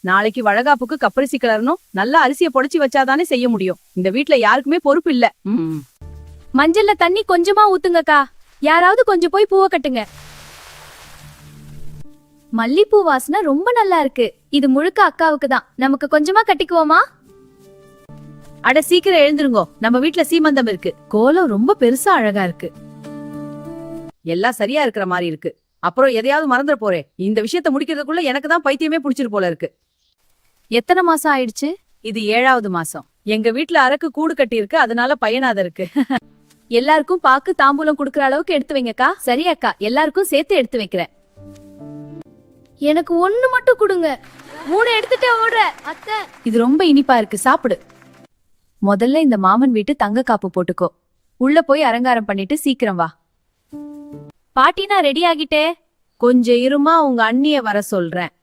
நாளைக்கு வழகாப்புக்கு கப்பரிசி கிளறணும். நல்ல அரிசியை பொடிச்சு வச்சாதானே செய்ய முடியும். இந்த வீட்ல யாருக்குமே பொறுப்பு இல்ல. மஞ்சள்ல தண்ணி கொஞ்சமா ஊத்துங்கக்கா. யாராவது கொஞ்சம் போய் பூவை கட்டுங்க. மல்லிப்பூ வாசனை ரொம்ப நல்லா இருக்கு. இது முழுக்க அக்காவுக்கு தான். நமக்கு கொஞ்சமா கட்டிக்குவோமா? அட சீக்கிரம் எழுந்துருங்கோ, நம்ம வீட்ல சீமந்தம் இருக்கு. கோலம் ரொம்ப பெருசா அழகா இருக்கு. எல்லாம் சரியா இருக்கிற மாதிரி இருக்கு. அப்புறம் எதையாவது மறந்துட போறேன். இந்த விஷயத்த முடிக்கிறதுக்குள்ள எனக்கு தான் பைத்தியமே புடிச்சிரு போல இருக்கு. எத்தனை மாசம் ஆயிடுச்சு? இது 7வது மாசம். எங்க வீட்ல அரக்கு கூடு கட்டி இருக்கு, அதனால பையனாத இருக்கு. எல்லாருக்கும் பாக்கு தாம்பூலம் குடுக்கற அளவுக்கு எடுத்து வைங்கக்கா. சரி அக்கா, எல்லாருக்கும் சேர்த்து எடுத்து வைக்கிறேன். எனக்கு ஒண்ணு மட்டும் கொடுங்க. 3 எடுத்துட்டே ஓடுற அத்தை. இது ரொம்ப இனிப்பா இருக்கு, சாப்பிடு. முதல்ல இந்த மாமன் வீட்டு தங்க காப்பு போட்டுக்கோ. உள்ள போய் அலங்காரம் பண்ணிட்டு சீக்கிரம் வா. பாட்டி, நான் ரெடி ஆகிட்டே. கொஞ்சம் இருமா, உங்க அண்ணிய வர சொல்றேன்.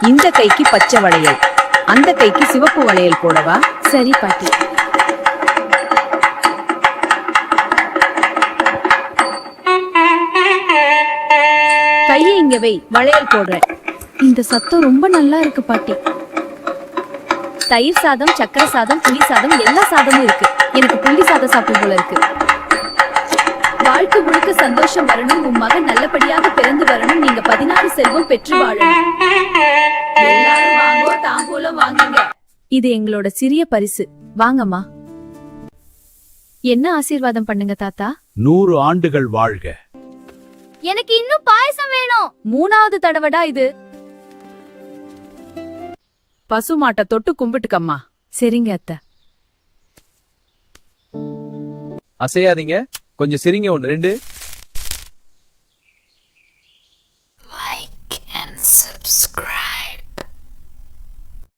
இந்த கைக்கு பச்சை வளையல், அந்த கைக்கு சிவப்பு வளையல் போடவா? சரி பாட்டி. கையை இங்க வை, வளையல் போடுறேன். இந்த சத்தம் ரொம்ப நல்லா இருக்கு பாட்டி. தயிர் சாதம், சக்கரை சாதம், புளி சாதம், எல்லா சாதமும் இருக்கு. எனக்கு புளி சாதம் சாப்பிடும் போல இருக்கு. வாழ்க்கை முழுக்க சந்தோஷம் வரணும். உன் மகன் நல்லபடியாக பிறந்து வரணும். நீங்க 16 செல்வம் பெற்று வாழணும். எல்லாரும் வாங்கோ, தாம்பூலம் வாங்குங்க. இது எங்களோட சிறிய பரிசு. வாங்கம்மா. என்ன ஆசீர்வாதம் பண்ணுங்க தாத்தா. 100 ஆண்டுகள் வாழ்க. எனக்கு இன்னும் பாயசம் வேணும். 3வது தடவைடா இது. பசுமாட்டை தொட்டு கும்பிட்டுக்கம்மா. சரிங்க அத்தை. அசையாதீங்க, கொஞ்சம் சிரிங்க. 1 2